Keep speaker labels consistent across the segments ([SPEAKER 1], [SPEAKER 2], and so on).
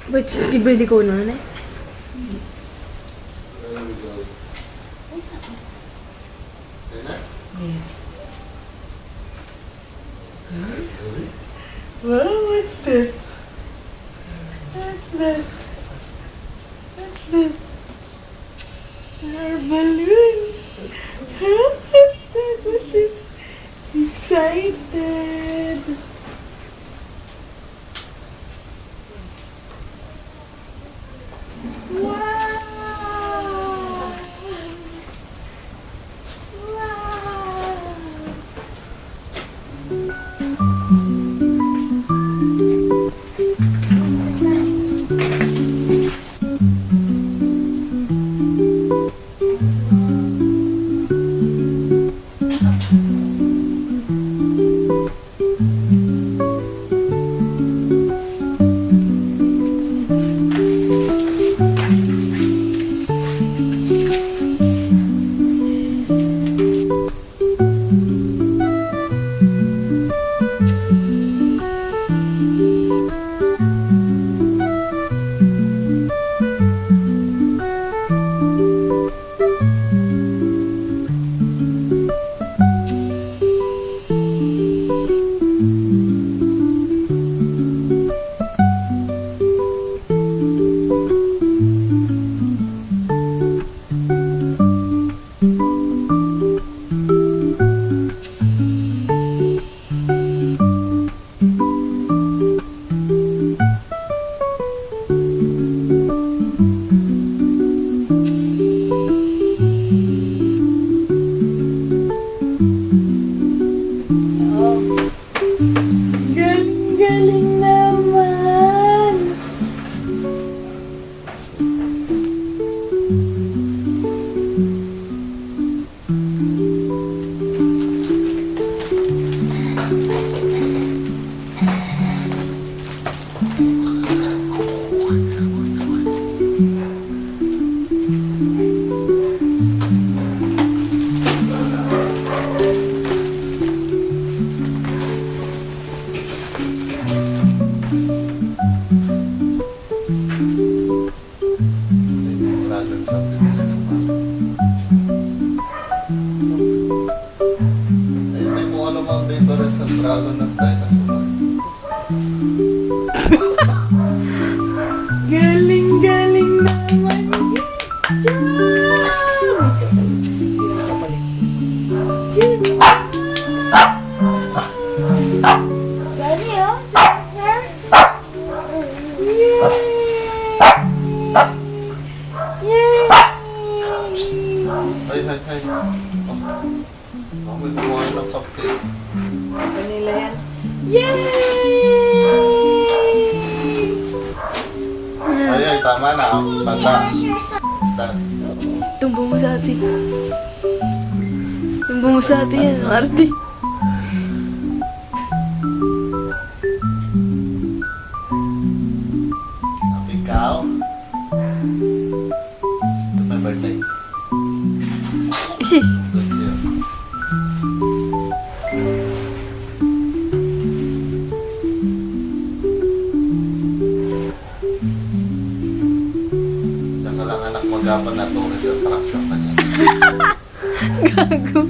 [SPEAKER 1] Ba't tibili ko na eh?
[SPEAKER 2] Wow, what's that? What's that? What's that? Our balloons. This is excited. Wow. Wow. Galing naman!
[SPEAKER 3] Dragon ng dinosaur.
[SPEAKER 2] Galing naman! Good job! Daddy, oh, sir? Yay! Yay!
[SPEAKER 3] Ay. May gumawa ng cupcake.
[SPEAKER 2] Kanila yan. Yay!
[SPEAKER 3] Ay, tama na. Tanda. Start.
[SPEAKER 1] Tumbong mo sa atin. Tumbong mo sa atin yan, Marty.
[SPEAKER 3] Ikaw. Ito my birthday.
[SPEAKER 1] Isis.
[SPEAKER 3] This year. Diyan ka lang anak magapan na tourist attraction ka dyan.
[SPEAKER 1] Gago.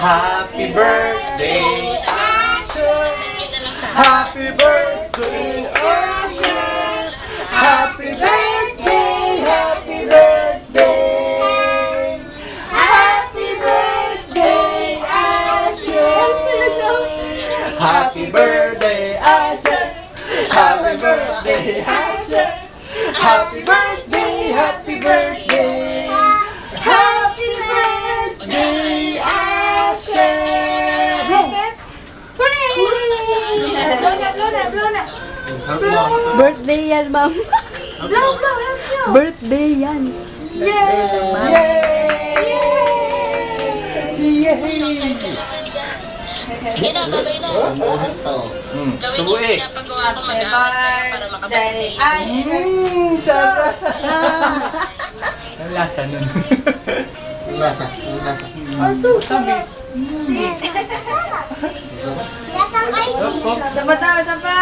[SPEAKER 4] Happy birthday, Asher! Happy birthday, Asher! Happy birthday, happy birthday! Happy birthday, Asher! Happy birthday, Asher! Happy birthday, Asher! Happy birthday, happy birthday! Happy birthday, Asher!
[SPEAKER 1] Birthday yan, ma'am. Birthday yan.
[SPEAKER 4] Subuhi.
[SPEAKER 2] Pinapagawa ko mag-aaral kayo para makabalik sa iyo.
[SPEAKER 4] Sarap! Ang lasa nun.
[SPEAKER 3] Ang lasa. Ang lasa.
[SPEAKER 4] Samis.
[SPEAKER 5] Lasang icing.
[SPEAKER 2] Sapa daw, sapa!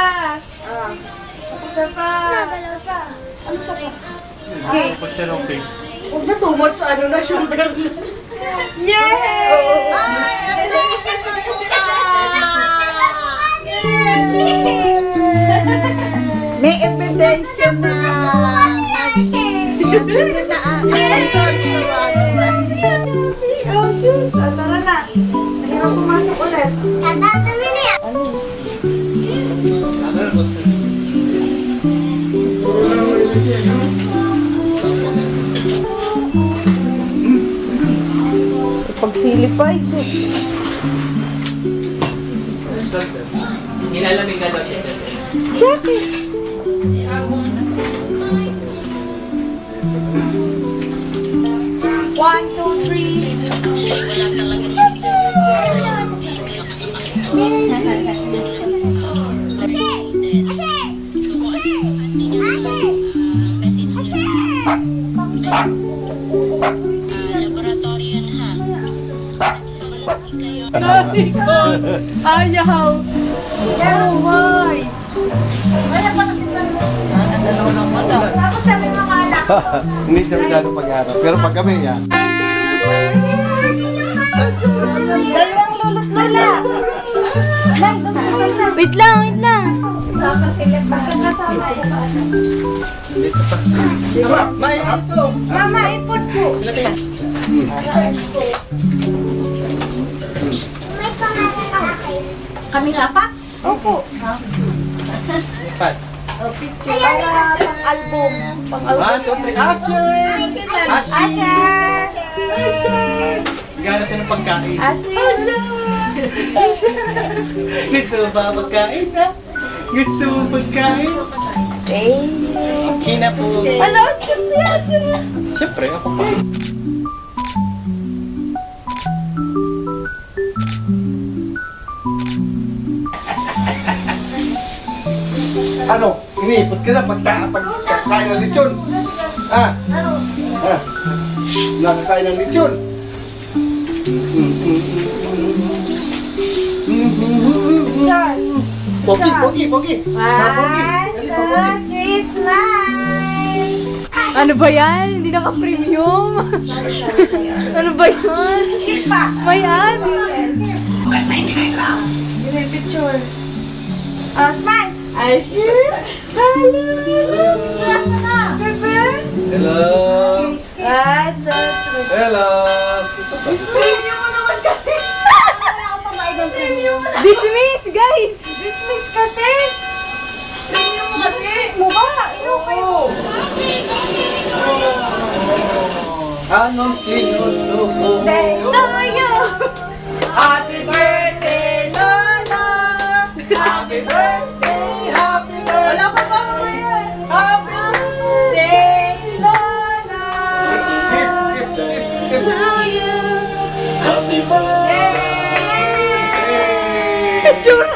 [SPEAKER 2] Sapa!
[SPEAKER 5] Ano sa
[SPEAKER 4] Pag siya ng cake.
[SPEAKER 2] Huwag na too much ano na sugar.
[SPEAKER 5] May ebidensya na.
[SPEAKER 2] Oh, sus! Tara na. Mahirap pumasok ulit.
[SPEAKER 5] Tatami niya.
[SPEAKER 1] Pagsilip pa, iso.
[SPEAKER 4] Nilalamig na daw siya.
[SPEAKER 2] One, two, three.
[SPEAKER 1] Ayaw.
[SPEAKER 2] Oh, why? Tapos sabi ng mga anak.
[SPEAKER 3] Hindi siya masyado pag-arap. Pero pag kami, yan.
[SPEAKER 2] Dalawang lulot lola.
[SPEAKER 1] Wait lang, wait lang.
[SPEAKER 4] May aso!
[SPEAKER 2] Mama, ipot po.
[SPEAKER 5] May pangalan ka kayo.
[SPEAKER 2] Kami nga pa? Opo.
[SPEAKER 4] Pat.
[SPEAKER 2] Para pang album. Pang album.
[SPEAKER 4] 1, 2, 3, action! Action! Gano'n tayo ng pagkain. Gusto mo ba pagkain ha? Gusto mo pagkain? Okay na po.
[SPEAKER 2] Ano?
[SPEAKER 4] Siyempre, ako pa.
[SPEAKER 3] Ano? Iniipot ka na pagkakain ng lechon. Ah? Ah? Nakakain ng lechon. Pogi, pogi, pogi. Pogi.
[SPEAKER 2] One, two, three, smile.
[SPEAKER 1] Ano ba yan? Hindi naka-premium. Ano ba yan? May ad.
[SPEAKER 2] Yun yung picture. Smile. Asher. Hello. Bebe.
[SPEAKER 4] Hello!
[SPEAKER 2] One, two, three.
[SPEAKER 4] Hello!
[SPEAKER 2] Premium mo naman kasi. Wala akong pambayad ng premium.
[SPEAKER 1] Dismiss, guys.
[SPEAKER 2] Dismiss kasi. Premium mo kasi. Dismiss mo ba? Okay.
[SPEAKER 4] Anong sinusuko?
[SPEAKER 2] Tayo.
[SPEAKER 4] Happy birthday, Lola! Happy birthday! Happy birthday!
[SPEAKER 2] Wala pa ba mo yan?
[SPEAKER 4] Happy
[SPEAKER 2] Day, Lola. Sa'yo.
[SPEAKER 4] Happy birthday!
[SPEAKER 1] Tsura.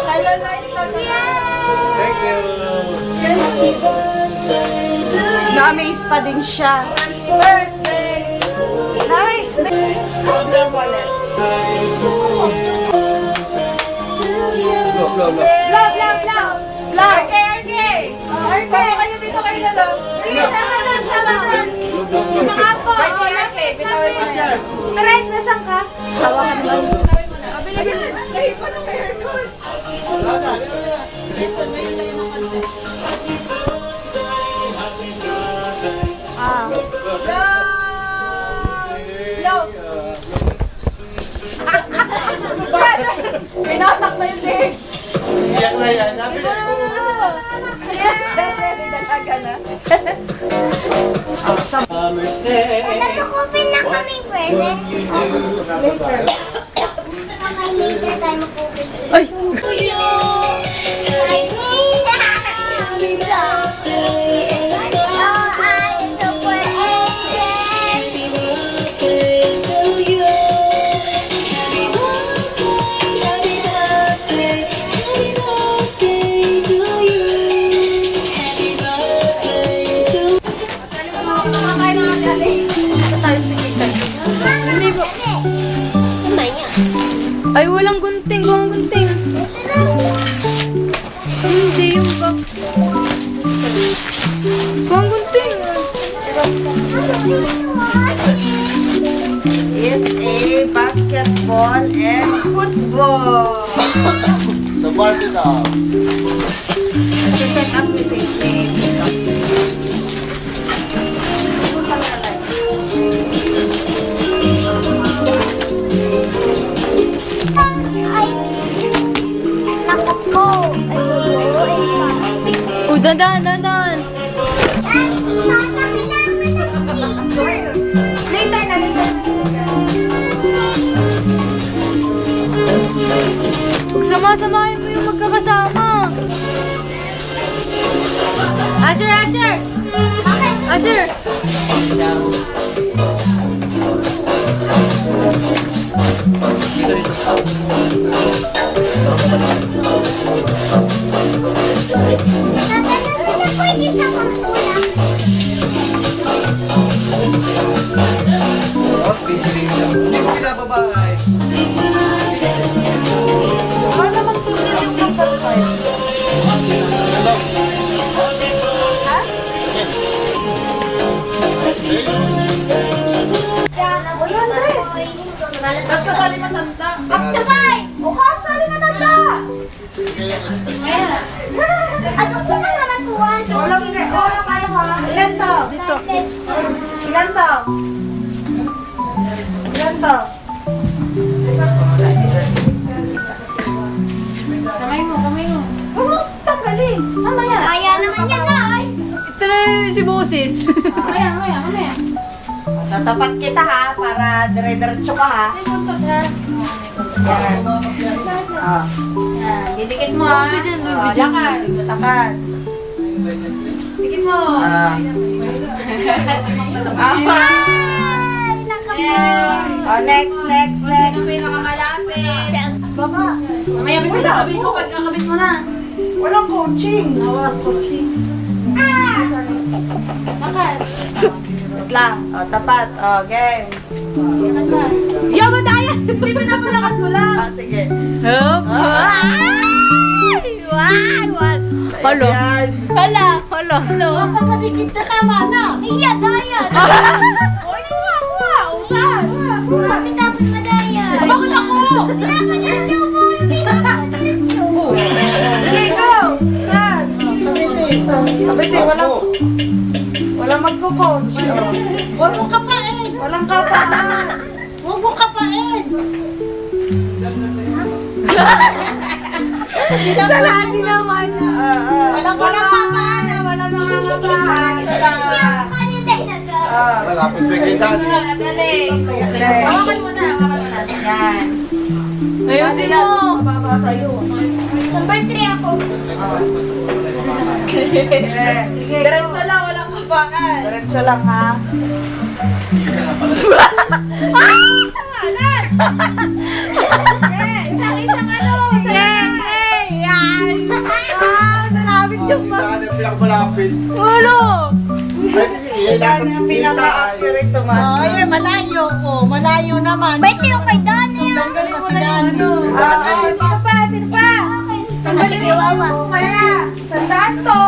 [SPEAKER 2] Hello, Lola.
[SPEAKER 4] Thank you!
[SPEAKER 2] Na-amaze pa din siya. Birthday to you. Nay! Order wallet.
[SPEAKER 3] Look, look, look.
[SPEAKER 2] Love, love, love. Love. RK, RK. Sama kayo dito kayo, love. Sige, sama lang, sama lang. Mga po. Bitawin mo na. Ares, nasan ka? Hawakan mo. Lahi pa ng haircut. Yo! Pinatak na yung leg.
[SPEAKER 4] Iyak na yan. Sabi na.
[SPEAKER 2] Dalaga na.
[SPEAKER 4] Summer's Day.
[SPEAKER 5] Nagkukupin na kaming present.
[SPEAKER 2] Later.
[SPEAKER 5] Okay, later tayo magkupin.
[SPEAKER 1] Ay!
[SPEAKER 5] To you. Happy birthday. Oh, I'm super
[SPEAKER 1] Hindi ba? Ay, walang gunting. Walang gunting. Hindi yung bag. Walang gunting.
[SPEAKER 2] It's a basketball and football.
[SPEAKER 3] Sa Barbie na.
[SPEAKER 2] Set up with it.
[SPEAKER 5] Ay, naku po.
[SPEAKER 1] Oh, dandan.
[SPEAKER 2] Later na, later.
[SPEAKER 1] Sama-samahin mo yung magkakasama. Asher! Asher!
[SPEAKER 5] Pwede sa pangtulak.
[SPEAKER 4] Hindi ko pinababay.
[SPEAKER 2] Paano magtulog yung number 5?
[SPEAKER 5] Kasali matanda. Kaptagay! Mukha kasali matanda! Ano po nang naman buwan?
[SPEAKER 2] Walang kayo ha. Ilan to? Dito. Ilan to? Ilan to? Kamay mo. Huwag mo tanggalin. Mamaya.
[SPEAKER 5] Kaya naman yan na ay.
[SPEAKER 1] Ito na si Boses.
[SPEAKER 2] Mamaya. Tatapat kita ha, para dire-diretso ka ha. Yan. Yan. Didikit mo ha.
[SPEAKER 1] Huwag ka dyan,
[SPEAKER 2] Oh, lakad. Lakad. Dikit mo.
[SPEAKER 5] Ay! Nakapos!
[SPEAKER 2] Oh, next.
[SPEAKER 5] Baba!
[SPEAKER 2] Mamaya may sasabihin ko pag kakabit mo na. Walang coaching. Lakad. Wait lang. O, tapat. O, game. Yo, madaya! Hindi mo na pala kasula. Sige.
[SPEAKER 1] Hup.
[SPEAKER 2] Ay!
[SPEAKER 1] Halo.
[SPEAKER 2] Ayan.
[SPEAKER 1] Halo.
[SPEAKER 2] Kapakadikit na tama na.
[SPEAKER 5] Iya, daya!
[SPEAKER 2] Oy, kuha. Usan.
[SPEAKER 5] Kapit-kapit na daya!
[SPEAKER 2] Bakit ako?
[SPEAKER 5] Dapat ang tubo!
[SPEAKER 2] Sige, go. Saan? Kabiti, walang magko-coach. Huwag mo kapain. Walang kapain. Huwag mo kapain. Salati naman. Walang kapain. Walang mga kapain.
[SPEAKER 3] Malapit pa kay Daddy.
[SPEAKER 2] Dali. Hawakan mo na. Yan.
[SPEAKER 1] Ayusin mo.
[SPEAKER 2] Baba sa'yo.
[SPEAKER 5] Number 3 ako.
[SPEAKER 2] Diretso lang, walang kapakan. Diretso lang, ha? Isang ano? Yan! Salapit yung
[SPEAKER 3] Saan yung pinakamalapit?
[SPEAKER 1] Walo.
[SPEAKER 3] Ay,
[SPEAKER 2] Yan yung pinaka-accurate to mas. Ayun, malayo. Malayo naman.
[SPEAKER 5] Ba't yung kay Dani?
[SPEAKER 2] Tanggalin mo na yung ano. Sino pa? Sandali,
[SPEAKER 5] Kawawa.
[SPEAKER 2] Kaya, sandaan to.